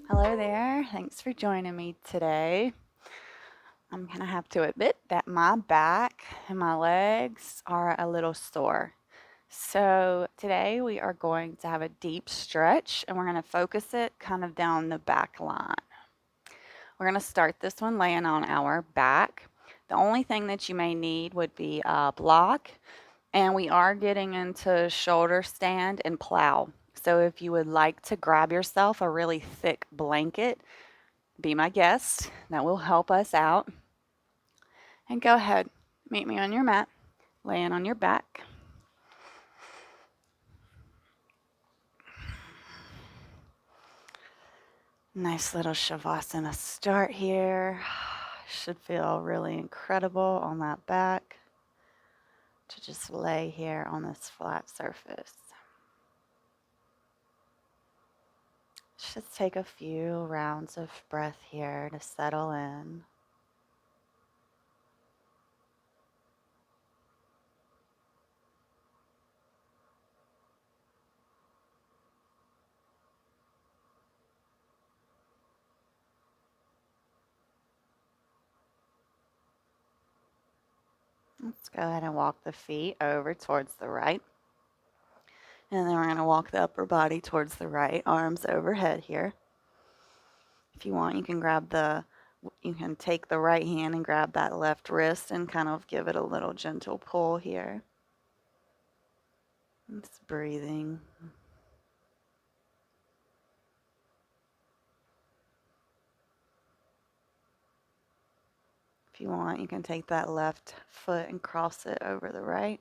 Hello there. Thanks for joining me today. I'm going to have to admit that my back and my legs are a little sore. So, today we are going to have a deep stretch and we're going to focus it kind of down the back line. We're going to start this one laying on our back. The only thing that you may need would be a block, and we are getting into shoulder stand and plow. So, if you would like to grab yourself a really thick blanket, be my guest. That will help us out. And go ahead, meet me on your mat, laying on your back. Nice little Shavasana start here. Should feel really incredible on that back to just lay here on this flat surface. Just take a few rounds of breath here to settle in. Let's go ahead and walk the feet over towards the right. And then we're going to walk the upper body towards the right, arms overhead here. If you want, you can take the right hand and grab that left wrist and kind of give it a little gentle pull here. Just breathing. If you want, you can take that left foot and cross it over the right.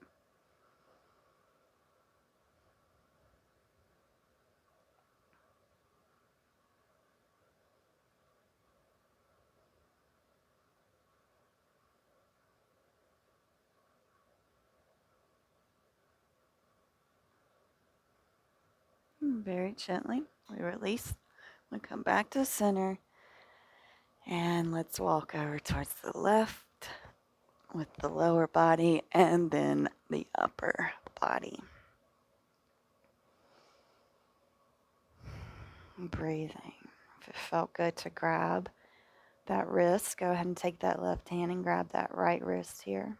Very gently, we release. We come back to center. And let's walk over towards the left with the lower body and then the upper body. Breathing. If it felt good to grab that wrist, go ahead and take that left hand and grab that right wrist here.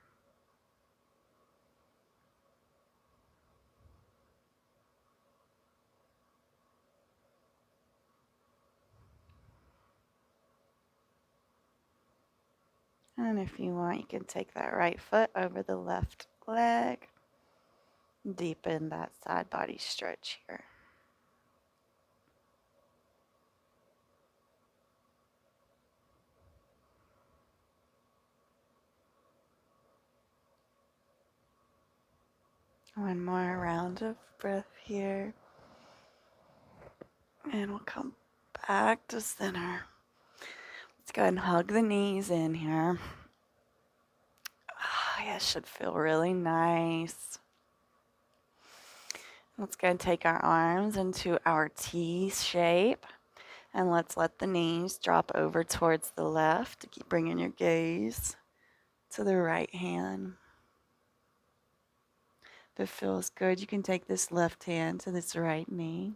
And if you want, you can take that right foot over the left leg. Deepen that side body stretch here. One more round of breath here. And we'll come back to center. Let's go ahead and hug the knees in here. Yeah, it should feel really nice. Let's go and take our arms into our T shape. And let's let the knees drop over towards the left. Keep bringing your gaze to the right hand. If it feels good, you can take this left hand to this right knee.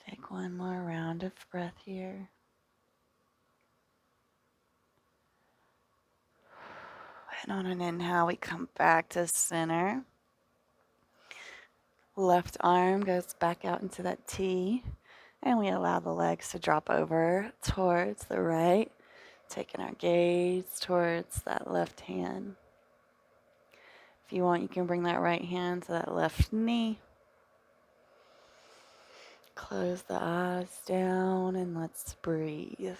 Take one more round of breath here. And on an inhale, we come back to center. Left arm goes back out into that T. And we allow the legs to drop over towards the right. Taking our gaze towards that left hand. If you want, you can bring that right hand to that left knee. Close the eyes down and let's breathe.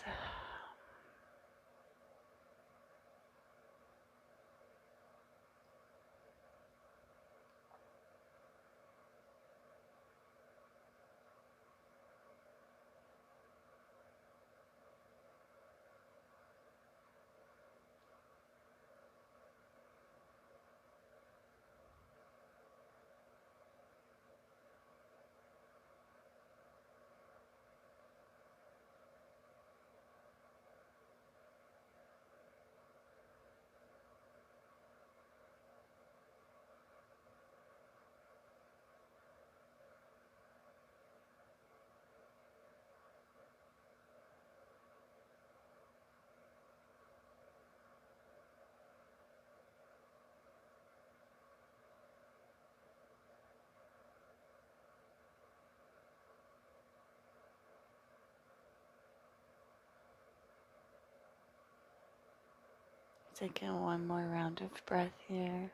Taking one more round of breath here.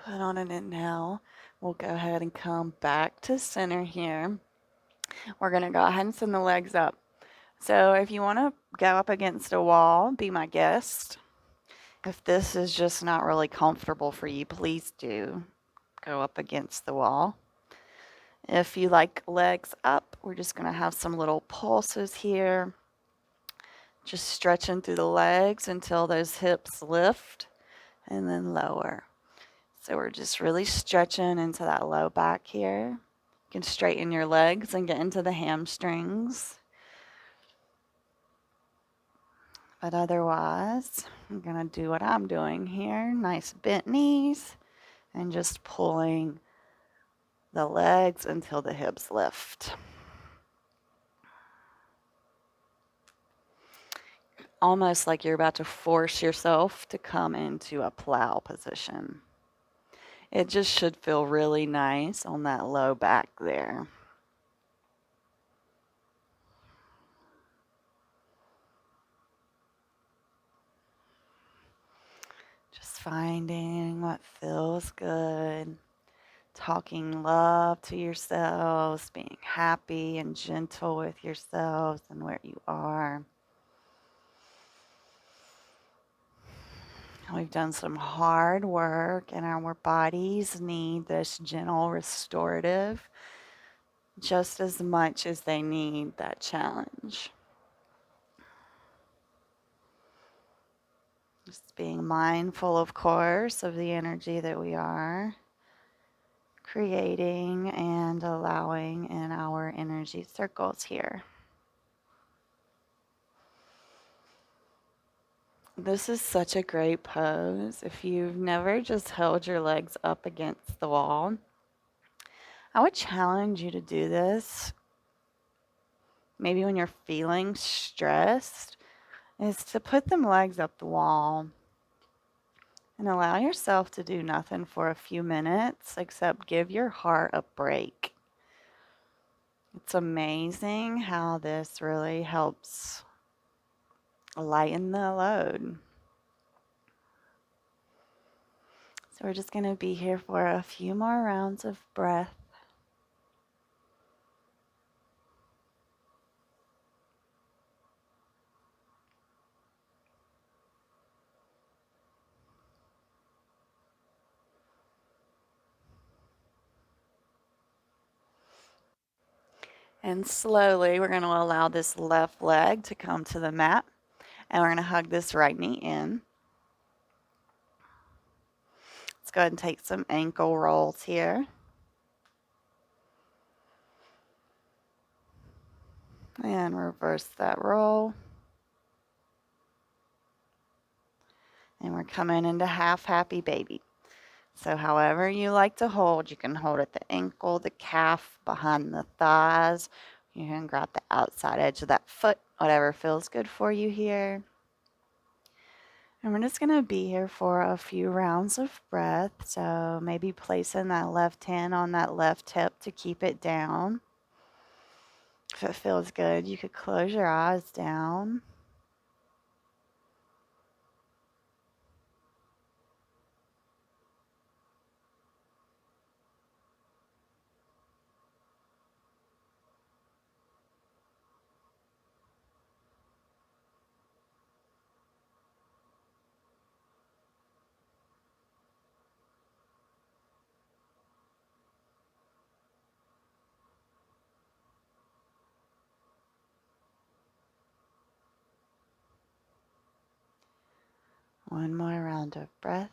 Put on an inhale. We'll go ahead and come back to center here. We're going to go ahead and send the legs up. So if you want to go up against a wall, be my guest. If this is just not really comfortable for you, please do go up against the wall. If you like legs up, we're just going to have some little pulses here. Just stretching through the legs until those hips lift and then lower. So we're just really stretching into that low back here. You can straighten your legs and get into the hamstrings. But otherwise, I'm going to do what I'm doing here. Nice bent knees and just pulling the legs until the hips lift. Almost like you're about to force yourself to come into a plow position. It just should feel really nice on that low back there. Just finding what feels good. Talking love to yourselves, being happy and gentle with yourselves and where you are. We've done some hard work and our bodies need this gentle restorative just as much as they need that challenge. Just being mindful, of course, of the energy that we are creating and allowing in our energy circles here. This is such a great pose. If you've never just held your legs up against the wall, I would challenge you to do this. Maybe when you're feeling stressed, is to put them legs up the wall and allow yourself to do nothing for a few minutes except give your heart a break. It's amazing how this really helps lighten the load. So we're just going to be here for a few more rounds of breath. And slowly we're going to allow this left leg to come to the mat. And we're going to hug this right knee in. Let's go ahead and take some ankle rolls here. And reverse that roll. And we're coming into half happy baby. So however you like to hold, you can hold at the ankle, the calf, behind the thighs. You can grab the outside edge of that foot, whatever feels good for you here. And we're just going to be here for a few rounds of breath. So maybe placing that left hand on that left hip to keep it down. If it feels good, you could close your eyes down. One more round of breath.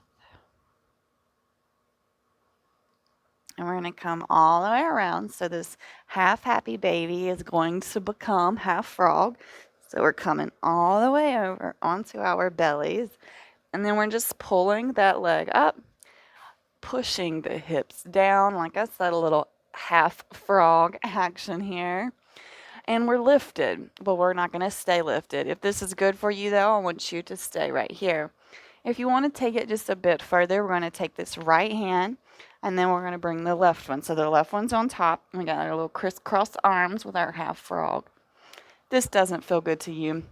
And we're going to come all the way around. So this half happy baby is going to become half frog. So we're coming all the way over onto our bellies. And then we're just pulling that leg up, pushing the hips down. Like I said, a little half frog action here. And we're lifted, but we're not going to stay lifted. If this is good for you, though, I want you to stay right here. If you want to take it just a bit further, we're going to take this right hand, and then we're going to bring the left one. So the left one's on top. We got our little crisscross arms with our half frog. This doesn't feel good to you.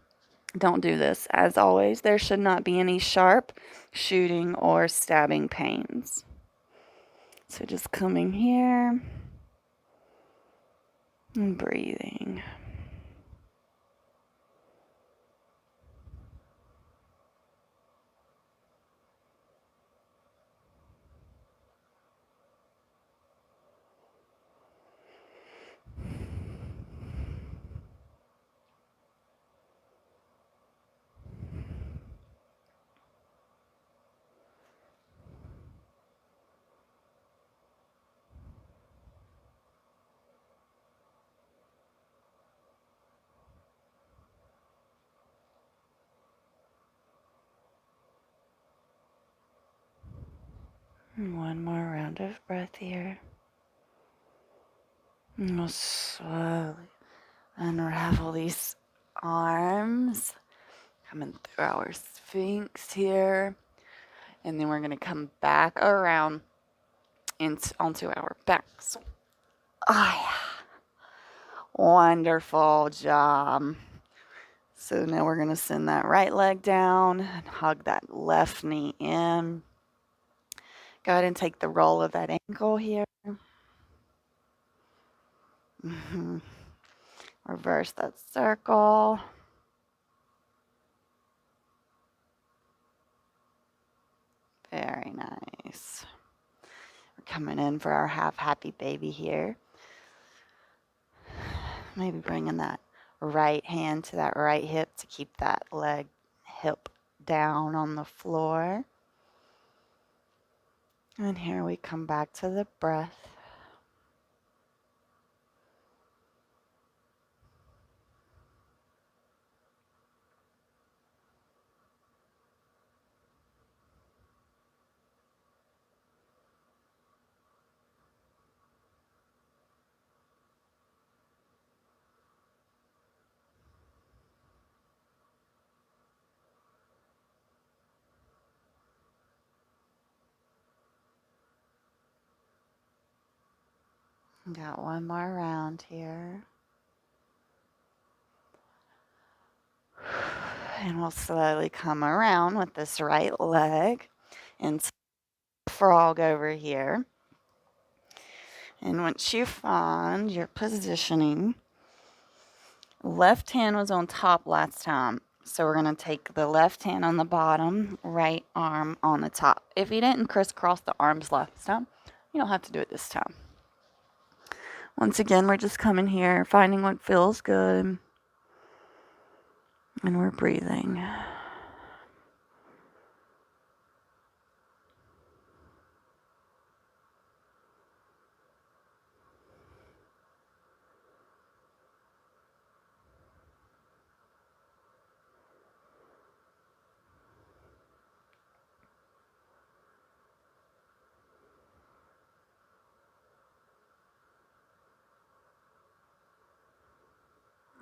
Don't do this. As always, there should not be any sharp shooting or stabbing pains. So just coming here and breathing. And one more round of breath here. And we'll slowly unravel these arms, coming through our sphinx here. And then we're going to come back around onto our backs. Ah, yeah. Wonderful job. So now we're going to send that right leg down and hug that left knee in. Go ahead and take the roll of that ankle here. Reverse that circle. Very nice. We're coming in for our half happy baby here. Maybe bringing that right hand to that right hip to keep that leg hip down on the floor. And here we come back to the breath. Got one more round here. And we'll slowly come around with this right leg and frog over here. And once you find your positioning, left hand was on top last time. So we're going to take the left hand on the bottom, right arm on the top. If you didn't crisscross the arms last time, you don't have to do it this time. Once again, we're just coming here, finding what feels good. And we're breathing.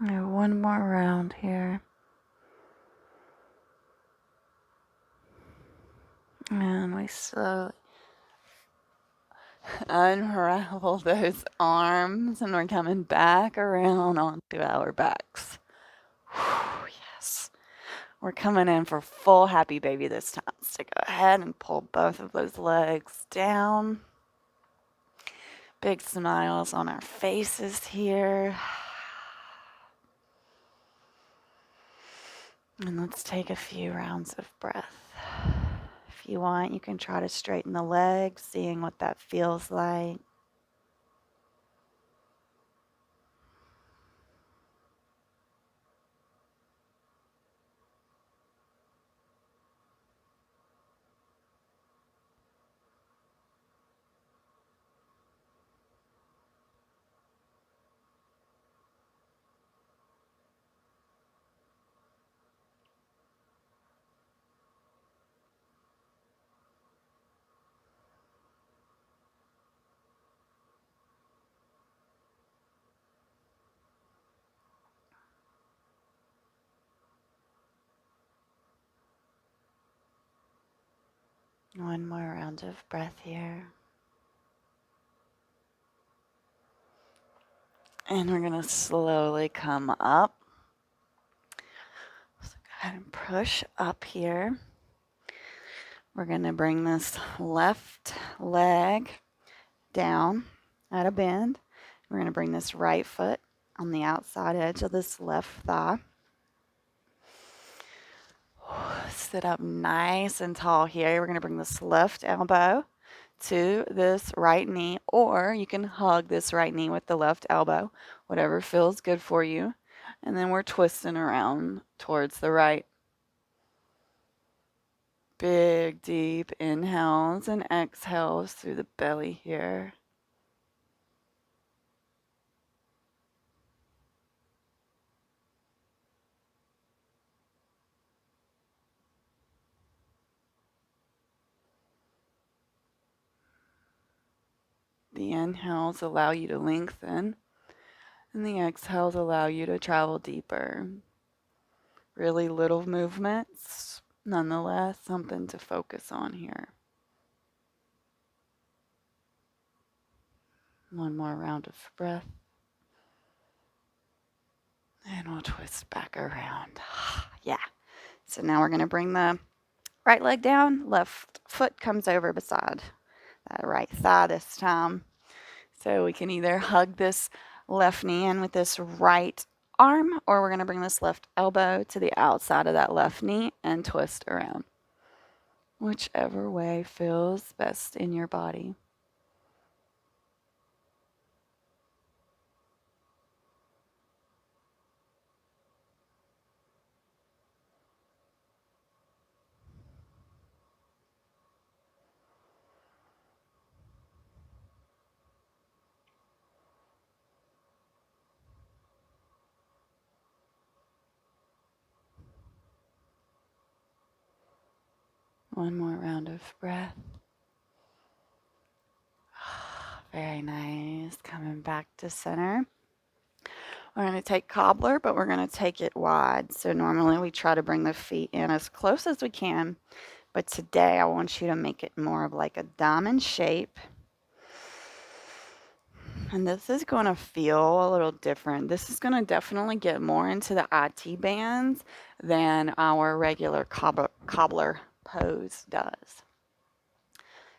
One more round here. And we slowly Unravel those arms, and we're coming back around onto our backs. Whew, yes. We're coming in for full happy baby this time. So go ahead and pull both of those legs down. Big smiles on our faces here. And let's take a few rounds of breath. If you want, you can try to straighten the legs, seeing what that feels like. One more round of breath here. And we're going to slowly come up. So go ahead and push up here. We're going to bring this left leg down at a bend. We're going to bring this right foot on the outside edge of this left thigh. Sit up nice and tall here. We're going to bring this left elbow to this right knee, or you can hug this right knee with the left elbow, whatever feels good for you. And then we're twisting around towards the right. Big, deep inhales and exhales through the belly here. The inhales allow you to lengthen, and the exhales allow you to travel deeper. Really little movements, nonetheless, something to focus on here. One more round of breath. And we'll twist back around. Yeah. So now we're going to bring the right leg down. Left foot comes over beside that right thigh this time. So we can either hug this left knee in with this right arm, or we're going to bring this left elbow to the outside of that left knee and twist around. Whichever way feels best in your body. One more round of breath. Very nice. Coming back to center. We're going to take cobbler, but we're going to take it wide. So normally we try to bring the feet in as close as we can. But today I want you to make it more of like a diamond shape. And this is going to feel a little different. This is going to definitely get more into the IT bands than our regular cobbler pose does.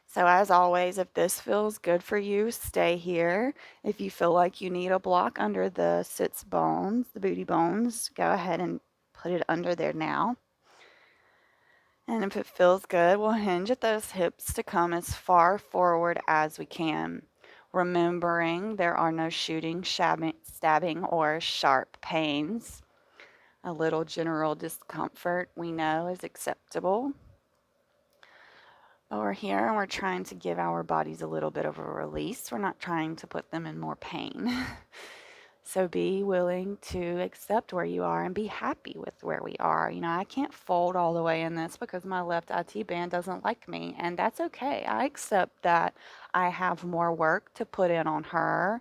So as always, if this feels good for you, stay here. If you feel like you need a block under the sits bones, the booty bones, go ahead and put it under there now. And if it feels good, we'll hinge at those hips to come as far forward as we can. Remembering there are no shooting, stabbing, or sharp pains. A little general discomfort we know is acceptable. But we're here and we're trying to give our bodies a little bit of a release. We're not trying to put them in more pain. So be willing to accept where you are and be happy with where we are. You know, I can't fold all the way in this because my left IT band doesn't like me, and that's okay. I accept that I have more work to put in on her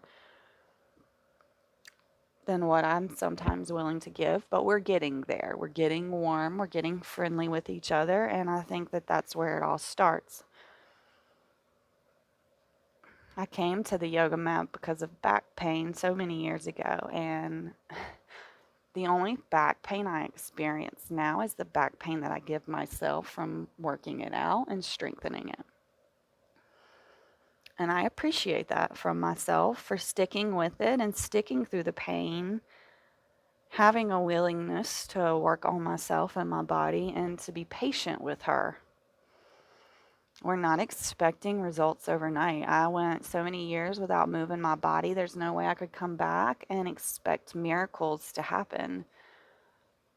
than what I'm sometimes willing to give, but we're getting there. We're getting warm, we're getting friendly with each other, and I think that that's where it all starts. I came to the yoga mat because of back pain so many years ago, and the only back pain I experience now is the back pain that I give myself from working it out and strengthening it. And I appreciate that from myself for sticking with it and sticking through the pain, having a willingness to work on myself and my body and to be patient with her. We're not expecting results overnight. I went so many years without moving my body. There's no way I could come back and expect miracles to happen.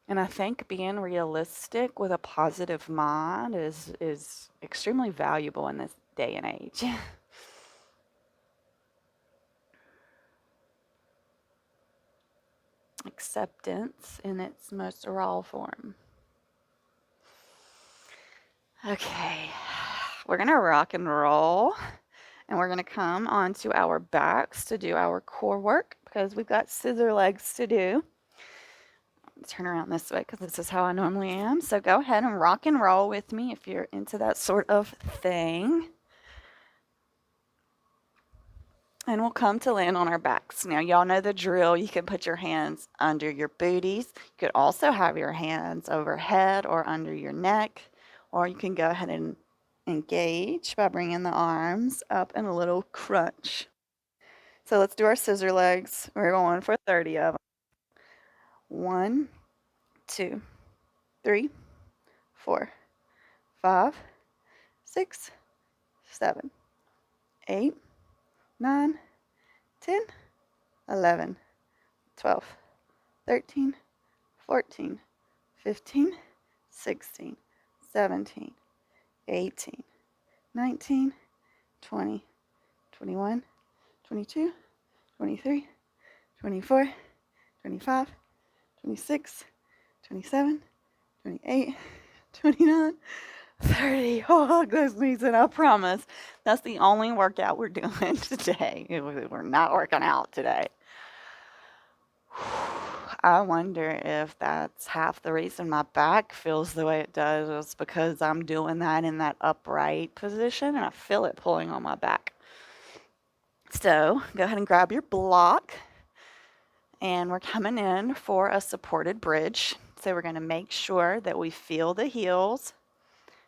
And I think being realistic with a positive mind is extremely valuable in this day and age. Acceptance in its most raw form. Okay, we're going to rock and roll, and we're going to come onto our backs to do our core work because we've got scissor legs to do. Turn around this way because this is how I normally am. So go ahead and rock and roll with me if you're into that sort of thing. And we'll come to land on our backs. Now, y'all know the drill. You can put your hands under your booties. You could also have your hands overhead or under your neck, or you can go ahead and engage by bringing the arms up in a little crunch. So let's do our scissor legs. We're going for 30 of them. 1, 2, 3, 4, 5, 6, 7, 8, 9, 10, 11, 12, 13, 14, 15, 16, 17, 18, 19, 20, 21, 22, 23, 24, 25, 26, 27, 28, 29, 30. Oh, hug those knees, and I promise that's the only workout we're doing today. We're not working out today. I wonder if that's half the reason my back feels the way it does is because I'm doing that in that upright position and I feel it pulling on my back. So go ahead and grab your block, and we're coming in for a supported bridge. So we're going to make sure that we feel the heels,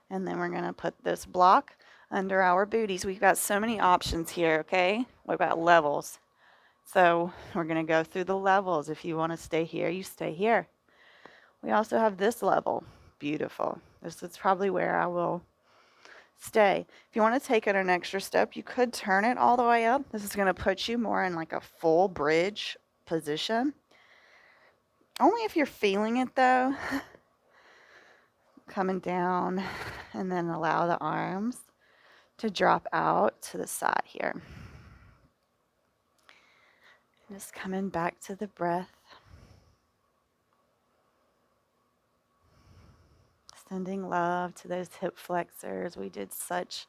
and then we're going to put this block under our booties. We've got so many options here, okay? What about levels? So we're going to go through the levels. If you want to stay here, you stay here. We also have this level. Beautiful. This is probably where I will stay. If you want to take it an extra step, you could turn it all the way up. This is going to put you more in like a full bridge position. Only if you're feeling it though. Coming down, and then allow the arms to drop out to the side here. Just coming back to the breath. Sending love to those hip flexors. We did such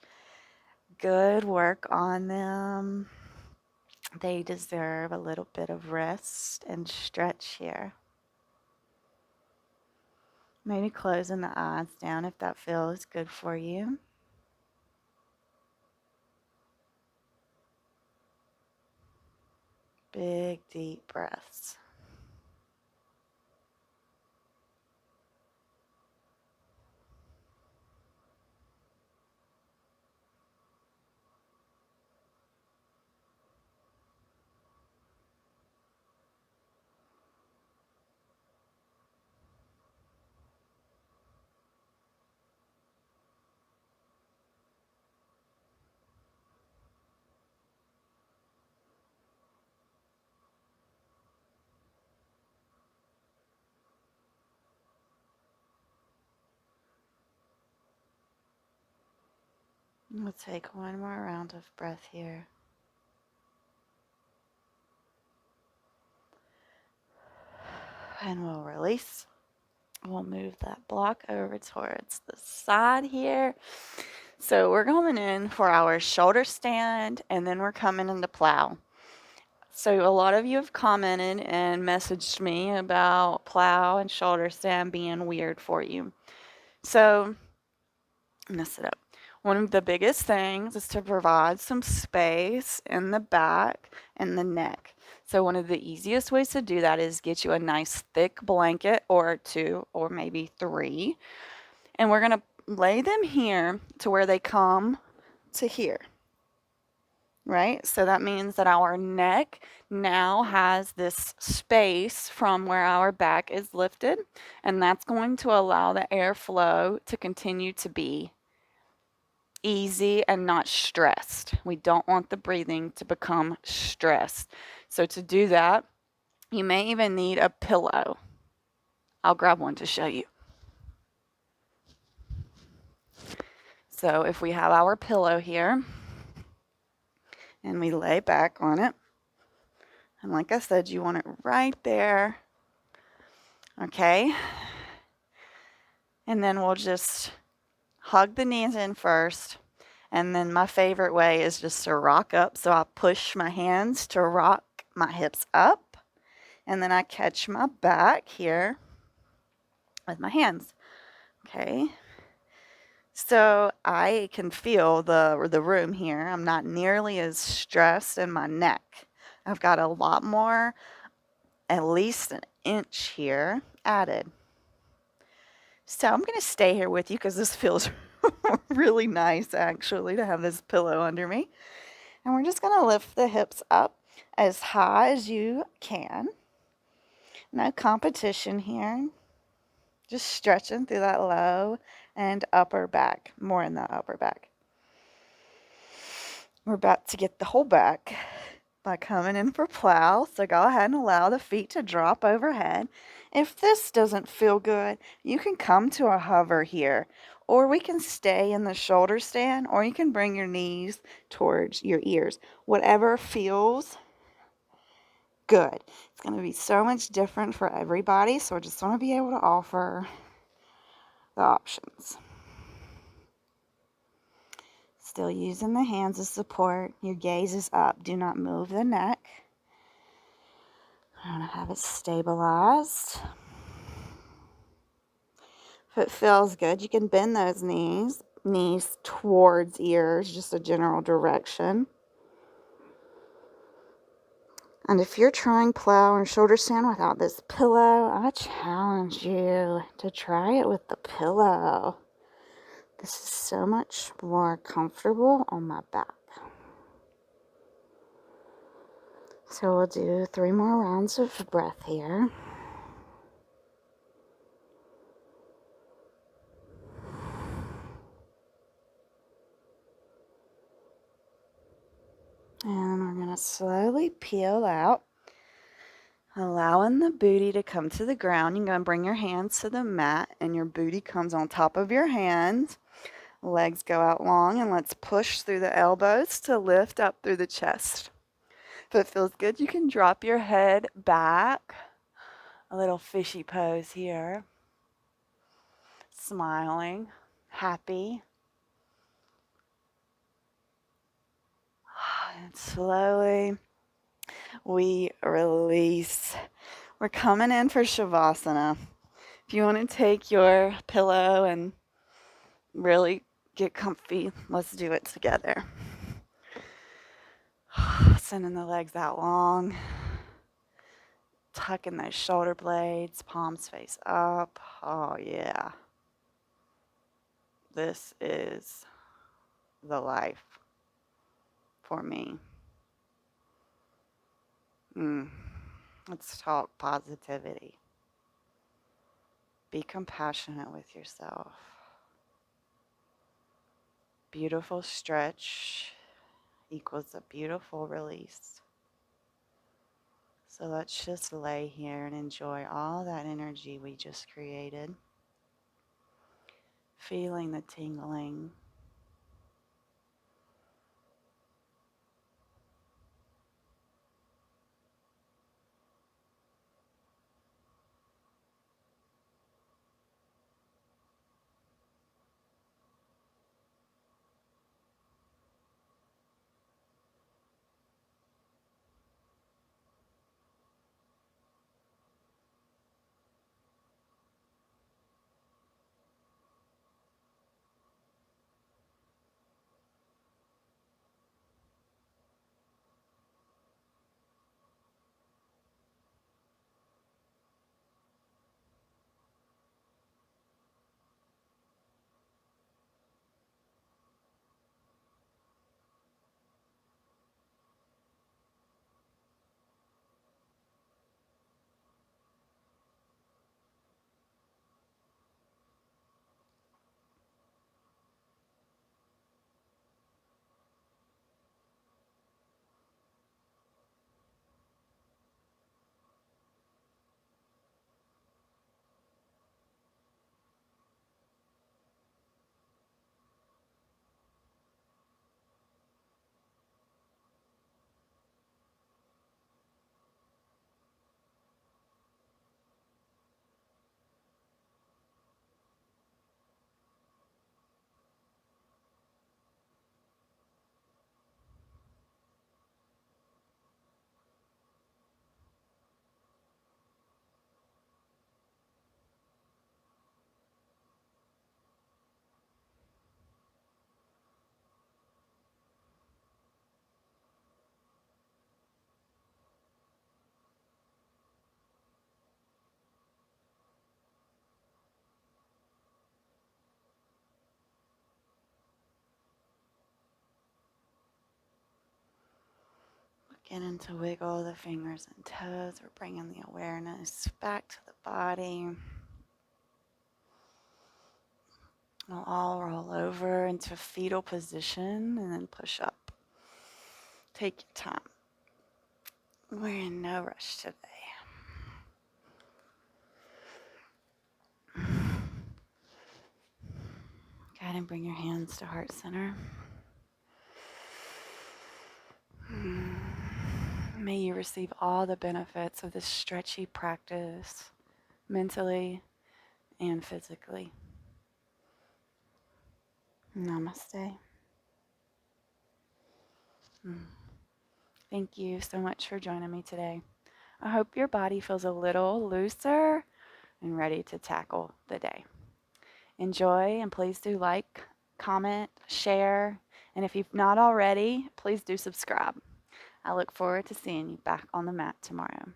good work on them. They deserve a little bit of rest and stretch here. Maybe closing the eyes down if that feels good for you. Big, deep breaths. We'll take one more round of breath here. And we'll release. We'll move that block over towards the side here. So we're going in for our shoulder stand, and then we're coming into plow. So a lot of you have commented and messaged me about plow and shoulder stand being weird for you. So I'm gonna sit up. One of the biggest things is to provide some space in the back and the neck. So one of the easiest ways to do that is get you a nice thick blanket or two or maybe three. And we're going to lay them here to where they come to here, right? So that means that our neck now has this space from where our back is lifted, and that's going to allow the airflow to continue to be easy and not stressed. We don't want the breathing to become stressed. So to do that, you may even need a pillow. I'll grab one to show you. So if we have our pillow here and we lay back on it, and like I said, you want it right there, okay? And then we'll just hug the knees in first. And then my favorite way is just to rock up. So I push my hands to rock my hips up. And then I catch my back here with my hands. Okay. So I can feel the room here. I'm not nearly as stressed in my neck. I've got a lot more, at least an inch here added. So I'm going to stay here with you because this feels really nice actually to have this pillow under me. And we're just going to lift the hips up as high as you can. No competition here. Just stretching through that low and upper back, more in the upper back. We're about to get the whole back by coming in for plow. So go ahead and allow the feet to drop overhead. If this doesn't feel good, you can come to a hover here, or we can stay in the shoulder stand, or you can bring your knees towards your ears. Whatever feels good. It's going to be so much different for everybody, so I just want to be able to offer the options. Still using the hands as support. Your gaze is up. Do not move the neck. I want to have it stabilized. If it feels good, you can bend those knees towards ears, just a general direction. And if you're trying plow and shoulder stand without this pillow, I challenge you to try it with the pillow. This is so much more comfortable on my back. So we'll do 3 more rounds of breath here. And we're going to slowly peel out, allowing the booty to come to the ground. You're going to bring your hands to the mat, and your booty comes on top of your hands. Legs go out long, and let's push through the elbows to lift up through the chest. If it feels good, you can drop your head back. A little fishy pose here. Smiling, happy. And slowly we release. We're coming in for Shavasana. If you want to take your pillow and really get comfy, let's do it together. Sending the legs out long. Tucking those shoulder blades, palms face up. Oh, yeah. This is the life for me. Let's talk positivity. Be compassionate with yourself. Beautiful stretch equals a beautiful release. So let's just lay here and enjoy all that energy we just created. Feeling the tingling. Beginning to wiggle the fingers and toes. We're bringing the awareness back to the body. We'll all roll over into a fetal position and then push up. Take your time. We're in no rush today. Go ahead and bring your hands to heart center. May you receive all the benefits of this stretchy practice, mentally and physically. Namaste. Thank you so much for joining me today. I hope your body feels a little looser and ready to tackle the day. Enjoy, and please do like, comment, share, and if you've not already, please do subscribe. I look forward to seeing you back on the mat tomorrow.